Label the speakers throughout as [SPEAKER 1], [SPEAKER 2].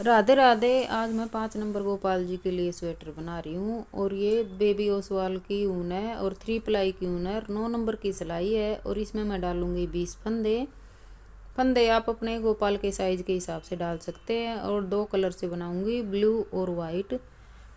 [SPEAKER 1] राधे राधे। आज मैं 5 नंबर गोपाल जी के लिए स्वेटर बना रही हूँ और ये बेबी ओसवाल की ऊन है और 3 प्लाई की ऊन है और 9 नंबर की सिलाई है और इसमें मैं डालूंगी 20 फंदे। फंदे आप अपने गोपाल के साइज के हिसाब से डाल सकते हैं और 2 कलर से बनाऊंगी, ब्लू और वाइट।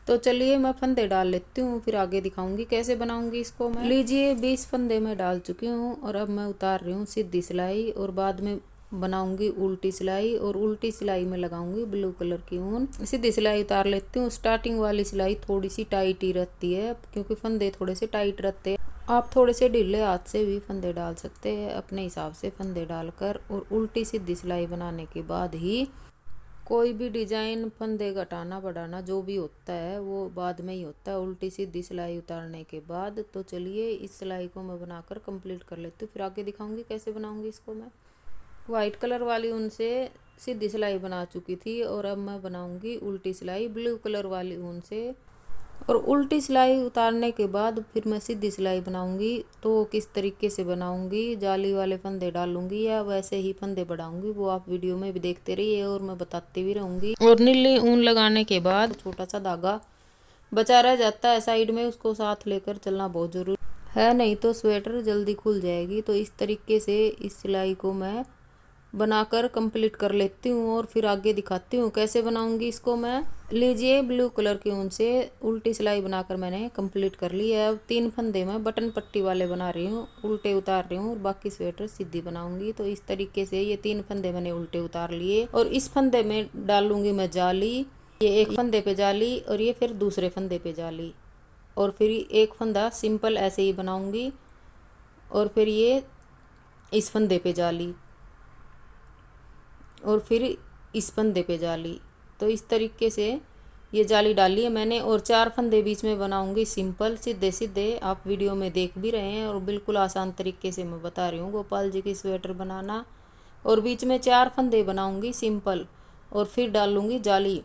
[SPEAKER 1] तो चलिए मैं फंदे डाल लेती हूँ, फिर आगे दिखाऊंगी कैसे बनाऊंगी इसको। मैं लीजिए 20 फंदे मैं डाल चुकी हूँ और अब मैं उतार रही हूँ सीधी सिलाई और बाद में बनाऊंगी उल्टी सिलाई और उल्टी सिलाई में लगाऊंगी ब्लू कलर की ऊन। सीधी सिलाई उतार लेती हूँ। स्टार्टिंग वाली सिलाई थोड़ी सी टाइट ही रहती है क्योंकि फंदे थोड़े से टाइट रहते हैं। आप थोड़े से ढीले हाथ से भी फंदे डाल सकते हैं अपने हिसाब से फंदे डालकर। और उल्टी सीधी सिलाई बनाने के बाद ही कोई भी डिजाइन फंदे घटाना बढ़ाना जो भी होता है वो बाद में ही होता है, उल्टी सीधी सिलाई उतारने के बाद। तो चलिए इस सिलाई को मैं बनाकर कंप्लीट कर लेती हूँ, फिर आगे दिखाऊंगी कैसे बनाऊंगी इसको। मैं वाइट कलर वाली ऊन से सीधी सिलाई बना चुकी थी और अब मैं बनाऊंगी उल्टी सिलाई ब्लू कलर वाली ऊन से। और उल्टी सिलाई उतारने के बाद फिर मैं सीधी सिलाई बनाऊंगी। तो किस तरीके से बनाऊंगी, जाली वाले फंदे डालूंगी या वैसे ही फंदे बढ़ाऊंगी, वो आप वीडियो में भी देखते रहिए और मैं बताती भी रहूंगी। और नीली ऊन लगाने के बाद छोटा सा धागा बचा रह जाता है साइड में, उसको साथ लेकर चलना बहुत जरूरी है, नहीं तो स्वेटर जल्दी खुल जाएगी। तो इस तरीके से इस सिलाई को मैं बनाकर कंप्लीट कर लेती हूँ और फिर आगे दिखाती हूँ कैसे बनाऊंगी इसको। मैं लीजिए ब्लू कलर की ऊन से उल्टी सिलाई बनाकर मैंने कंप्लीट कर ली है। अब 3 फंदे में बटन पट्टी वाले बना रही हूँ, उल्टे उतार रही हूँ और बाकी स्वेटर सीधी बनाऊंगी। तो इस तरीके से ये 3 फंदे मैंने उल्टे उतार लिए और इस फंदे में डालूंगी मैं जाली। ये एक फंदे पे जाली और ये फिर दूसरे फंदे पे जाली और फिर एक फंदा सिंपल ऐसे ही बनाऊंगी और फिर ये इस फंदे पे जाली और फिर इस फंदे पे जाली। तो इस तरीके से ये जाली डाली है मैंने और 4 फंदे बीच में बनाऊंगी सिंपल सीधे सीधे। आप वीडियो में देख भी रहे हैं और बिल्कुल आसान तरीके से मैं बता रही हूँ गोपाल जी की स्वेटर बनाना। और बीच में 4 फंदे बनाऊंगी सिंपल और फिर डालूंगी जाली।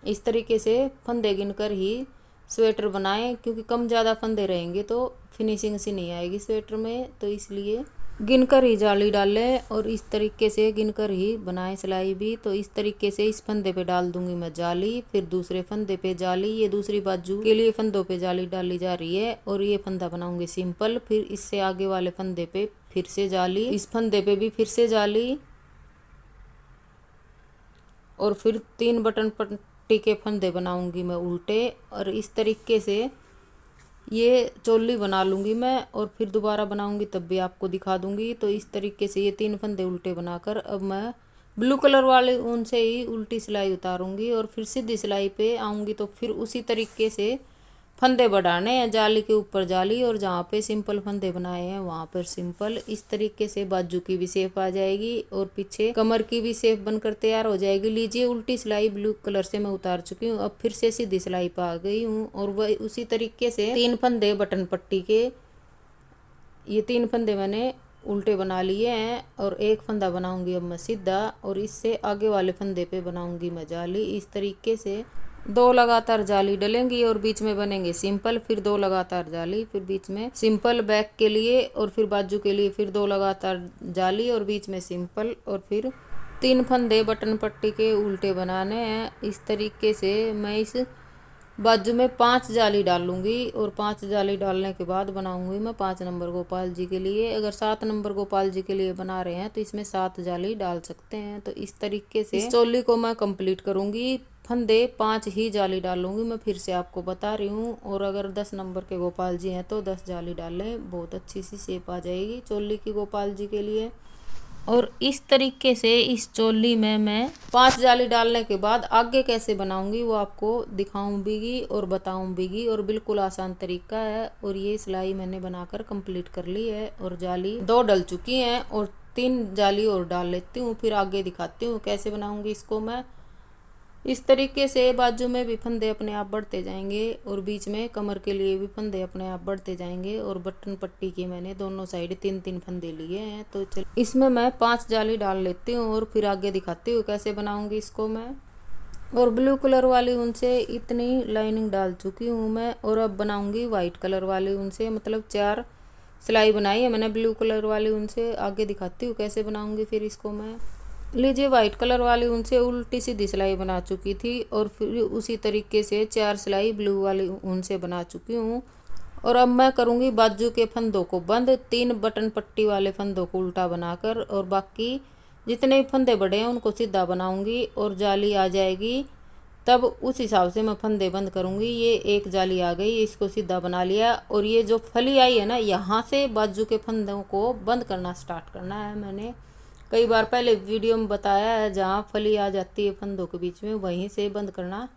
[SPEAKER 1] इस तरीके से फंदे गिनकर ही स्वेटर बनाएं क्योंकि कम ज़्यादा फंदे रहेंगे तो फिनिशिंग सी नहीं आएगी स्वेटर में। तो इसलिए गिनकर ही जाली डालें और इस तरीके से गिनकर ही बनाएं सिलाई भी। तो इस तरीके से इस फंदे पे डाल दूंगी मैं जाली, फिर दूसरे फंदे पे जाली। ये दूसरी बाजू के लिए फंदों पे जाली डाली जा रही है और ये फंदा बनाऊंगी सिंपल। फिर इससे आगे वाले फंदे पे फिर से जाली, इस फंदे पे भी फिर से जाली और फिर 3 बटन पट्टी के फंदे बनाऊंगी मैं उल्टे। और इस तरीके से ये चोली बना लूँगी मैं और फिर दोबारा बनाऊँगी तब भी आपको दिखा दूँगी। तो इस तरीके से ये 3 फंदे उल्टे बनाकर अब मैं ब्लू कलर वाले ऊन से ही उल्टी सिलाई उतारूँगी और फिर सीधी सिलाई पे आऊँगी। तो फिर उसी तरीके से फंदे बढ़ाने हैं, जाली के ऊपर जाली और जहाँ पे सिंपल फंदे बनाए हैं वहाँ पर सिंपल। इस तरीके से बाजू की भी शेप आ जाएगी और पीछे कमर की भी शेप बनकर तैयार हो जाएगी। लीजिए उल्टी सिलाई ब्लू कलर से मैं उतार चुकी हूँ, अब फिर से सीधी सिलाई पर आ गई हूँ और वह उसी तरीके से 3 फंदे बटन पट्टी के, ये 3 फंदे मैंने उल्टे बना लिए हैं और एक फंदा बनाऊंगी अब मैं सीधा और इससे आगे वाले फंदे पे बनाऊंगी मैं जाली। इस तरीके से 2 लगातार जाली डलेंगी और बीच में बनेंगे सिंपल, फिर 2 लगातार जाली, फिर बीच में सिंपल बैक के लिए और फिर बाजू के लिए फिर 2 लगातार जाली और बीच में सिंपल और फिर 3 फंदे बटन पट्टी के उल्टे बनाने हैं। इस तरीके से मैं इस बाजू में 5 जाली डालूंगी और 5 जाली डालने के बाद बनाऊंगी मैं 5 नंबर गोपाल जी के लिए। अगर 7 नंबर गोपाल जी के लिए बना रहे हैं तो इसमें 7 जाली डाल सकते हैं। तो इस तरीके से इस चोली को मैं कंप्लीट करूंगी। फंदे 5 ही जाली डालूंगी मैं, फिर से आपको बता रही हूँ। और अगर 10 नंबर के गोपाल जी हैं तो 10 जाली डालें, बहुत अच्छी सी शेप आ जाएगी चोली की गोपाल जी के लिए। और इस तरीके से इस चोली में मैं 5 जाली डालने के बाद आगे कैसे बनाऊंगी वो आपको दिखाऊंगी और बताऊंगी और बिल्कुल आसान तरीका है। और ये सिलाई मैंने बनाकर कंप्लीट कर ली है और जाली 2 डल चुकी हैं और 3 जाली और डाल लेती हूँ, फिर आगे दिखाती हूँ कैसे बनाऊंगी इसको मैं। इस तरीके से बाजू में भी फंदे अपने आप बढ़ते जाएंगे और बीच में कमर के लिए भी फंदे अपने आप बढ़ते जाएंगे। और बटन पट्टी के मैंने दोनों साइड 3-3 फंदे लिए हैं। तो चल इसमें मैं 5 जाली डाल लेती हूँ और फिर आगे दिखाती हूँ कैसे बनाऊंगी इसको मैं। और ब्लू कलर वाली ऊन से इतनी लाइनिंग डाल चुकी हूँ मैं और अब बनाऊंगी वाइट कलर वाली ऊन से, मतलब 4 सिलाई बनाई है मैंने ब्लू कलर वाली ऊन से। आगे दिखाती हूँ कैसे बनाऊंगी फिर इसको मैं। लीजिए वाइट कलर वाली ऊन से उल्टी सीधी सिलाई बना चुकी थी और फिर उसी तरीके से 4 सिलाई ब्लू वाली ऊन से बना चुकी हूँ। और अब मैं करूँगी बाजू के फंदों को बंद, 3 बटन पट्टी वाले फंदों को उल्टा बनाकर, और बाकी जितने भी फंदे बड़े हैं उनको सीधा बनाऊँगी और जाली आ जाएगी तब उस हिसाब से मैं फंदे बंद करूँगी। ये एक जाली आ गई, इसको सीधा बना लिया, और ये जो फली आई है ना, यहाँ से बाजू के फंदों को बंद करना स्टार्ट करना है। मैंने कई बार पहले वीडियो में बताया है, जहाँ फली आ जाती है फंदों के बीच में वहीं से बंद करना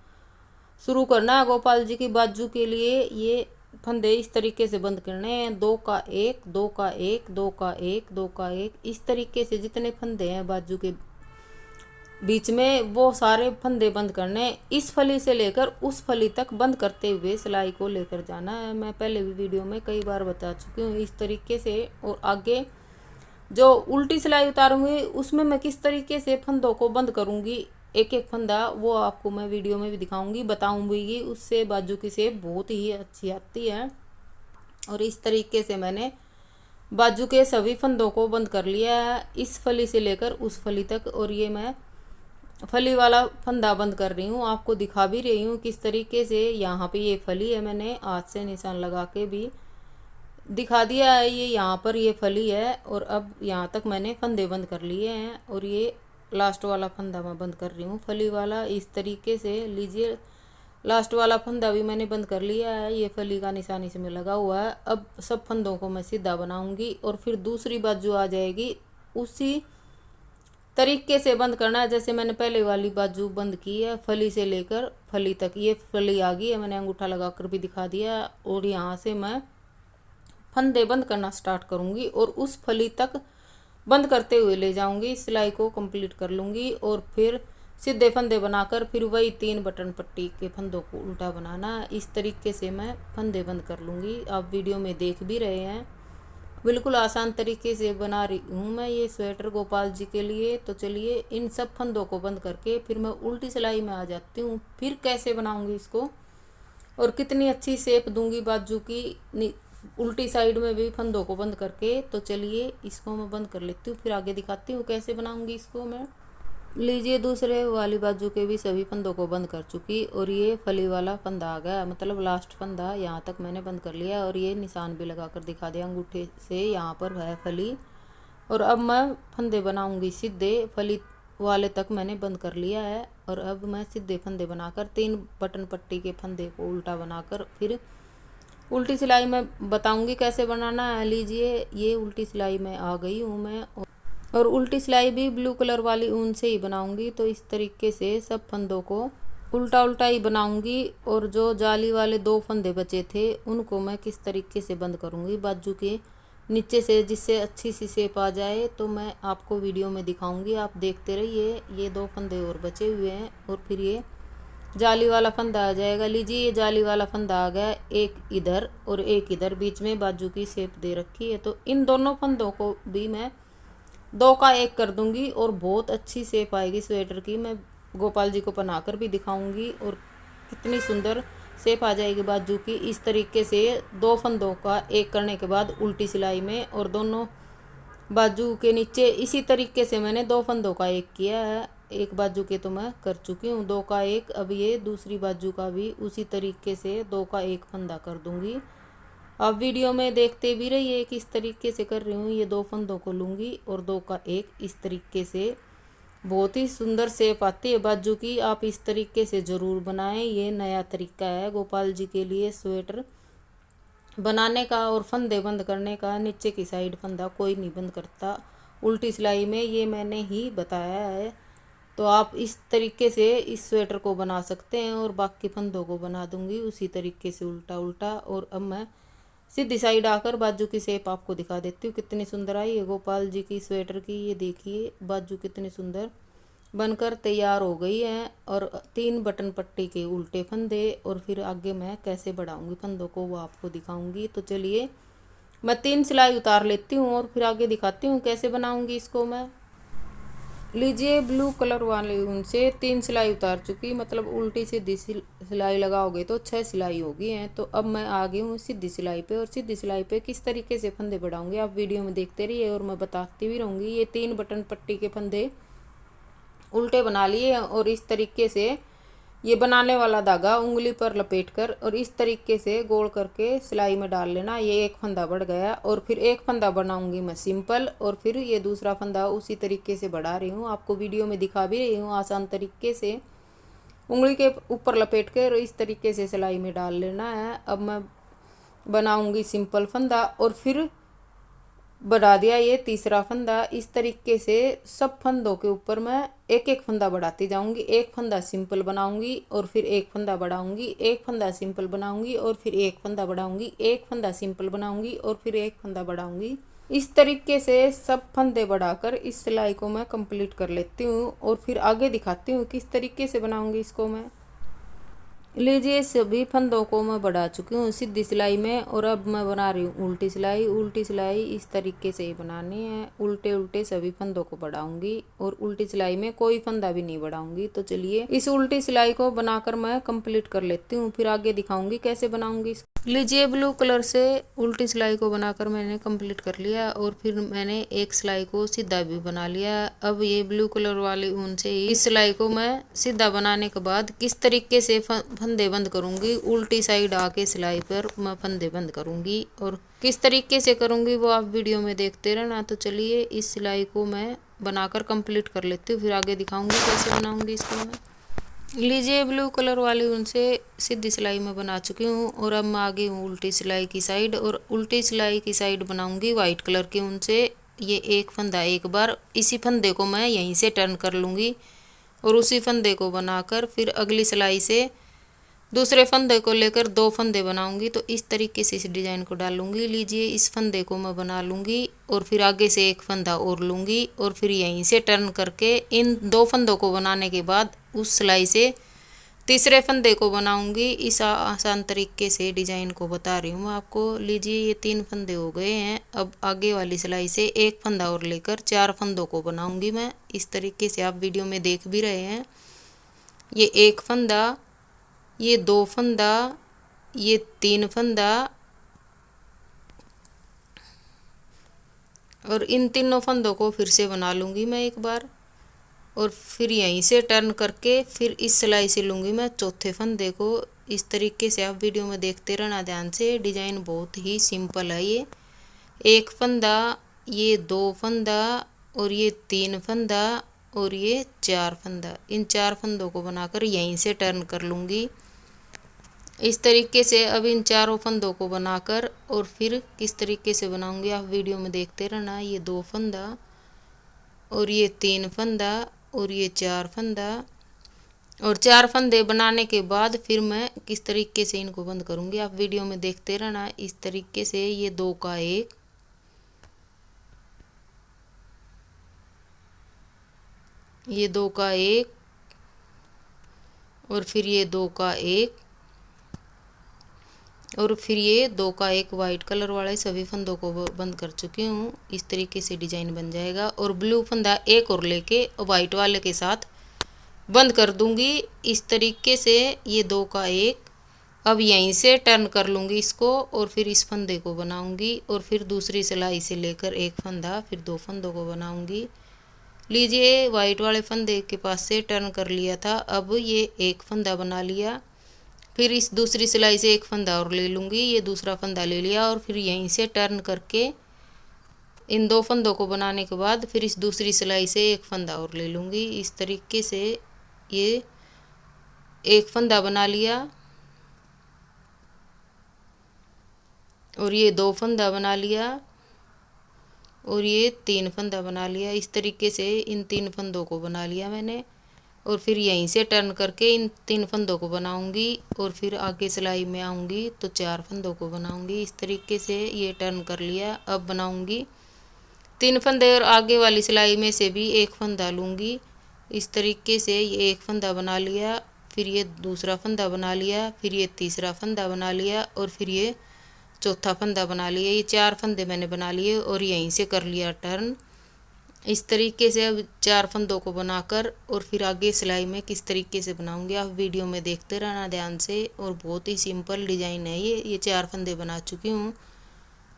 [SPEAKER 1] शुरू करना है। गोपाल जी की बाजू के लिए ये फंदे इस तरीके से बंद करने हैं, 2 का 1, 2 का 1, 2 का 1, 2 का 1, इस तरीके से जितने फंदे हैं बाजू के बीच में वो सारे फंदे बंद करने हैं। इस फली से लेकर उस फली तक बंद करते हुए सिलाई को लेकर जाना है। मैं पहले भी वीडियो में कई बार बता चुकी हूँ इस तरीके से। और आगे जो उल्टी सिलाई उतारूंगी उसमें मैं किस तरीके से फंदों को बंद करूंगी, एक एक फंदा, वो आपको मैं वीडियो में भी दिखाऊंगी, बताऊंगी। उससे बाजू की शेप बहुत ही अच्छी आती है। और इस तरीके से मैंने बाजू के सभी फंदों को बंद कर लिया है, इस फली से लेकर उस फली तक। और ये मैं फली वाला फंदा बंद कर रही हूँ, आपको दिखा भी रही हूँ किस तरीके से। यहाँ पे ये फली है, मैंने हाथ से निशान लगा के भी दिखा दिया है। ये यहाँ पर ये फली है, और अब यहाँ तक मैंने फंदे बंद कर लिए हैं। और ये लास्ट वाला फंदा मैं बंद कर रही हूँ फली वाला, इस तरीके से। लीजिए लास्ट वाला फंदा भी मैंने बंद कर लिया है, ये फली का निशान इसमें लगा हुआ है। अब सब फंदों को मैं सीधा बनाऊंगी और फिर दूसरी बाजू आ जाएगी, उसी तरीके से बंद करना है जैसे मैंने पहले वाली बाजू बंद की है, फली से लेकर फली तक। ये फली आ गई है, मैंने अंगूठा लगाकर भी दिखा दिया। और यहाँ से मैं फंदे बंद करना स्टार्ट करूँगी और उस फली तक बंद करते हुए ले जाऊँगी, सिलाई को कंप्लीट कर लूँगी। और फिर सीधे फंदे बनाकर फिर वही 3 बटन पट्टी के फंदों को उल्टा बनाना, इस तरीके से मैं फंदे बंद कर लूँगी। आप वीडियो में देख भी रहे हैं, बिल्कुल आसान तरीके से बना रही हूँ मैं ये स्वेटर गोपाल जी के लिए। तो चलिए इन सब फंदों को बंद करके फिर मैं उल्टी सिलाई में आ जाती हूँ। फिर कैसे बनाऊँगी इसको और कितनी अच्छी शेप दूंगी बाजू की उल्टी साइड में भी फंदों को बंद करके। तो चलिए इसको मैं बंद कर लेती हूँ, फिर आगे दिखाती हूँ कैसे बनाऊँगी इसको मैं। लीजिए दूसरे वाली बाजू के भी सभी फंदों को बंद कर चुकी, और ये फली वाला फंदा आ गया, मतलब लास्ट फंदा यहाँ तक मैंने बंद कर लिया। और ये निशान भी लगा कर दिखा दिया अंगूठे से, यहाँ पर है फली। और अब मैं फंदे बनाऊंगी सीधे, फली वाले तक मैंने बंद कर लिया है। और अब मैं सीधे फंदे बनाकर 3 बटन पट्टी के फंदे को उल्टा बनाकर फिर उल्टी सिलाई में बताऊंगी कैसे बनाना है। लीजिए ये उल्टी सिलाई में आ गई हूँ मैं, और उल्टी सिलाई भी ब्लू कलर वाली ऊन से ही बनाऊंगी। तो इस तरीके से सब फंदों को उल्टा उल्टा ही बनाऊंगी। और जो जाली वाले 2 फंदे बचे थे उनको मैं किस तरीके से बंद करूंगी बाजू के नीचे से, जिससे अच्छी सी शेप आ जाए, तो मैं आपको वीडियो में दिखाऊंगी, आप देखते रहिए। ये 2 फंदे और बचे हुए हैं और फिर ये जाली वाला फंदा आ जाएगा। लीजिए ये जाली वाला फंदा आ गया, एक इधर और एक इधर, बीच में बाजू की शेप दे रखी है। तो इन दोनों फंदों को भी मैं 2 का 1 कर दूंगी और बहुत अच्छी शेप आएगी स्वेटर की। मैं गोपाल जी को बनाकर भी दिखाऊंगी और कितनी सुंदर शेप आ जाएगी बाजू की। इस तरीके से 2 फंदों का 1 करने के बाद उल्टी सिलाई में, और दोनों बाजू के नीचे इसी तरीके से मैंने 2 फंदों का 1 किया है। एक बाजू के तो मैं कर चुकी हूँ 2 का 1, अब ये दूसरी बाजू का भी उसी तरीके से 2 का 1 फंदा कर दूंगी। आप वीडियो में देखते भी रहिए किस तरीके से कर रही हूँ। ये 2 फंदों को लूँगी और 2 का 1 इस तरीके से, बहुत ही सुंदर शेप आती है बाजू की। आप इस तरीके से ज़रूर बनाएं, ये नया तरीका है गोपाल जी के लिए स्वेटर बनाने का और फंदे बंद करने का। नीचे की साइड फंदा कोई नहीं बंद करता उल्टी सिलाई में, ये मैंने ही बताया है। तो आप इस तरीके से इस स्वेटर को बना सकते हैं। और बाकी फंदों को बना दूंगी उसी तरीके से उल्टा उल्टा। और अब मैं सीधी साइड आकर बाजू की शेप आपको दिखा देती हूँ कितनी सुंदर आई है गोपाल जी की स्वेटर की। ये देखिए बाजू कितनी सुंदर बनकर तैयार हो गई है। और 3 बटन पट्टी के उल्टे फंदे, और फिर आगे मैं कैसे बढ़ाऊंगी फंदों को वो आपको दिखाऊंगी। तो चलिए मैं 3 सिलाई उतार लेती हूँ और फिर आगे दिखाती हूँ कैसे बनाऊंगी इसको मैं। लीजिए ब्लू कलर वाले ऊन से 3 सिलाई उतार चुकी, मतलब उल्टी सीधी सिलाई लगाओगे तो 6 सिलाई होगी हैं। तो अब मैं आ गई हूँ सीधी सिलाई पे, और सीधी सिलाई पे किस तरीके से फंदे बढ़ाऊंगी आप वीडियो में देखते रहिए और मैं बताती भी रहूँगी। ये 3 बटन पट्टी के फंदे उल्टे बना लिए और इस तरीके से ये बनाने वाला धागा उंगली पर लपेटकर और इस तरीके से गोल करके सिलाई में डाल लेना। ये एक फंदा बढ़ गया और फिर एक फंदा बनाऊंगी मैं सिंपल और फिर ये दूसरा फंदा उसी तरीके से बढ़ा रही हूँ, आपको वीडियो में दिखा भी रही हूँ। आसान तरीके से उंगली के ऊपर लपेट कर इस तरीके से सिलाई में डाल लेना है। अब मैं बनाऊंगी सिंपल फंदा और फिर बढ़ा दिया ये तीसरा फंदा। इस तरीके से सब फंदों के ऊपर मैं एक एक फंदा बढ़ाती जाऊंगी। एक फंदा सिंपल बनाऊंगी और फिर एक फंदा बढ़ाऊंगी, एक फंदा सिंपल बनाऊंगी और फिर एक फंदा बढ़ाऊंगी, एक फंदा सिंपल बनाऊंगी और फिर एक फंदा बढ़ाऊंगी। इस तरीके से सब फंदे बढ़ाकर इस सिलाई को मैं कंप्लीट कर लेती हूँ और फिर आगे दिखाती हूँ किस तरीके से बनाऊंगी इसको मैं। लीजिए सभी फंदों को मैं बढ़ा चुकी हूँ सीधी सिलाई में और अब मैं बना रही हूँ उल्टी सिलाई। उल्टी सिलाई इस तरीके से ही बनानी है, उल्टे उल्टे सभी फंदों को बढ़ाऊंगी और उल्टी सिलाई में कोई फंदा भी नहीं बढ़ाऊंगी। तो चलिए इस उल्टी सिलाई को बनाकर मैं कंप्लीट कर लेती हूँ, फिर आगे दिखाऊंगी कैसे बनाऊंगी। लीजिए ब्लू कलर से उल्टी सिलाई को बनाकर मैंने कंप्लीट कर लिया और फिर मैंने एक सिलाई को सीधा भी बना लिया। अब ये ब्लू कलर वाली ऊन से ही इस सिलाई को मैं सीधा बनाने के बाद किस तरीके से फंदे बंद करूंगी, उल्टी साइड आके सिलाई पर मैं फंदे बंद करूंगी और किस तरीके से करूंगी वो आप वीडियो में देखते रहना। तो चलिए इस सिलाई को मैं बनाकर कंप्लीट कर लेती हूँ, फिर आगे दिखाऊंगी कैसे बनाऊंगी इसको मैं। लीजिए ब्लू कलर वाली ऊन से सीधी सिलाई में बना चुकी हूँ और अब मैं आगे हूँ उल्टी सिलाई की साइड और उल्टी सिलाई की साइड बनाऊंगी वाइट कलर की ऊन से। ये एक फंदा एक बार इसी फंदे को मैं यहीं से टर्न कर लूँगी और उसी फंदे को बनाकर फिर अगली सिलाई से दूसरे फंदे को लेकर दो फंदे बनाऊंगी। तो इस तरीके से इस डिजाइन को डालूंगी। लीजिए इस फंदे को मैं बना लूँगी और फिर आगे से एक फंदा और लूँगी और फिर यहीं से टर्न करके इन दो फंदों को बनाने के बाद उस सिलाई से तीसरे फंदे को बनाऊंगी। इस आसान तरीके से डिजाइन को बता रही हूँ मैं आपको। लीजिए ये 3 फंदे हो गए हैं। अब आगे वाली सिलाई से एक फंदा और लेकर 4 फंदों को बनाऊंगी मैं। इस तरीके से आप वीडियो में देख भी रहे हैं। ये एक फंदा, ये 2 फंदा, ये 3 फंदा और इन तीनों फंदों को फिर से बना लूँगी मैं एक बार और फिर यहीं से टर्न करके फिर इस सिलाई से लूँगी मैं चौथे फंदे को। इस तरीके से आप वीडियो में देखते रहना ध्यान से। डिजाइन बहुत ही सिंपल है। ये एक फंदा, ये 2 फंदा और ये 3 फंदा और ये 4 फंदा, इन 4 फंदों को बनाकर यहीं से टर्न कर लूँगी इस तरीके से। अब इन चारों फंदों को बनाकर और फिर किस तरीके से बनाऊंगी आप वीडियो में देखते रहना। ये 2 फंदा और ये 3 फंदा और ये 4 फंदा और 4 फंदे बनाने के बाद फिर मैं किस तरीके से इनको बंद करूंगी आप वीडियो में देखते रहना। इस तरीके से ये 2 का 1, ये 2 का 1 और फिर ये 2 का 1 और फिर ये 2 का 1 वाइट कलर वाले सभी फंदों को बंद कर चुकी हूँ। इस तरीके से डिजाइन बन जाएगा और ब्लू फंदा एक और लेके वाइट वाले के साथ बंद कर दूंगी इस तरीके से। ये 2 का 1, अब यहीं से टर्न कर लूँगी इसको और फिर इस फंदे को बनाऊंगी और फिर दूसरी सिलाई से लेकर एक फंदा फिर 2 फंदों को बनाऊंगी। लीजिए वाइट वाले फंदे के पास से टर्न कर लिया था। अब ये एक फंदा बना लिया, फिर इस दूसरी सिलाई से एक फंदा और ले लूँगी। ये दूसरा फंदा ले लिया और फिर यहीं से टर्न करके इन 2 फंदों को बनाने के बाद फिर इस दूसरी सिलाई से एक फंदा और ले लूँगी। इस तरीके से ये एक फंदा बना लिया और ये 2 फंदा बना लिया और ये 3 फंदा बना लिया। इस तरीके से इन 3 फंदों को बना लिया मैंने और फिर यहीं से टर्न करके इन 3 फंदों को बनाऊंगी और फिर आगे सिलाई में आऊंगी तो 4 फंदों को बनाऊंगी। इस तरीके से ये टर्न कर लिया। अब बनाऊंगी 3 फंदे और आगे वाली सिलाई में से भी एक फंदा लूँगी। इस तरीके से ये एक फंदा बना लिया, फिर ये दूसरा फंदा बना लिया, फिर ये तीसरा फंदा बना लिया और फिर ये चौथा फंदा बना लिया। ये 4 फंदे मैंने बना लिए और यहीं से कर लिया टर्न। इस तरीके से अब 4 फंदों को बनाकर और फिर आगे सिलाई में किस तरीके से बनाऊंगी आप वीडियो में देखते रहना ध्यान से। और बहुत ही सिंपल डिजाइन है ये 4 फंदे बना चुकी हूँ।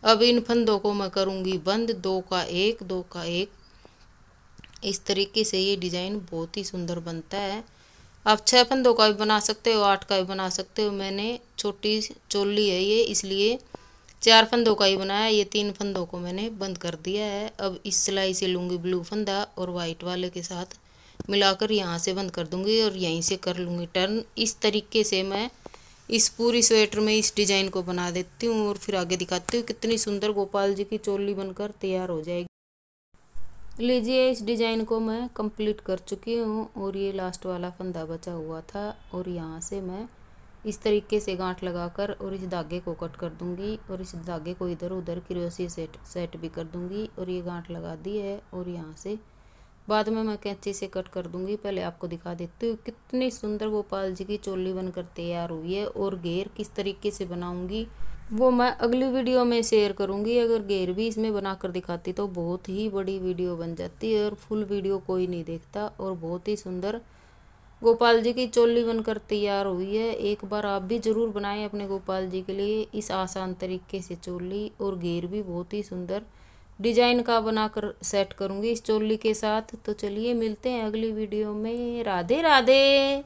[SPEAKER 1] अब इन फंदों को मैं करूँगी बंद। 2 का 1, 2 का 1 इस तरीके से ये डिज़ाइन बहुत ही सुंदर बनता है। आप 6 फंदों का भी बना सकते हो, 8 का भी बना सकते हो। मैंने छोटी चोली है ये, इसलिए 4 फंदों का ही बनाया। ये 3 फंदों को मैंने बंद कर दिया है। अब इस सिलाई से लूँगी ब्लू फंदा और वाइट वाले के साथ मिलाकर यहाँ से बंद कर दूँगी और यहीं से कर लूँगी टर्न। इस तरीके से मैं इस पूरी स्वेटर में इस डिज़ाइन को बना देती हूँ और फिर आगे दिखाती हूँ कितनी सुंदर गोपाल जी की चोली बनकर तैयार हो जाएगी। लीजिए, इस डिज़ाइन को मैं कंप्लीट कर चुकी हूँ और ये लास्ट वाला फंदा बचा हुआ था और यहाँ से मैं इस तरीके से गांठ लगाकर और इस धागे को कट कर दूंगी और इस धागे को इधर उधर क्रोशे सेट भी कर दूंगी और ये गांठ लगा दी है और यहाँ से बाद में मैं कैंची से कट कर दूंगी। पहले आपको दिखा देती हूँ कितनी सुंदर गोपाल जी की चोली बनकर तैयार हुई है और घेर किस तरीके से बनाऊंगी वो मैं अगली वीडियो में शेयर करूंगी। अगर घेर भी इसमें बनाकर दिखाती तो बहुत ही बड़ी वीडियो बन जाती है और फुल वीडियो कोई नहीं देखता। और बहुत ही सुंदर गोपाल जी की चोली बनकर तैयार हुई है। एक बार आप भी ज़रूर बनाएं अपने गोपाल जी के लिए इस आसान तरीके से चोली। और घेर भी बहुत ही सुंदर डिजाइन का बनाकर सेट करूंगी इस चोली के साथ। तो चलिए मिलते हैं अगली वीडियो में। राधे राधे।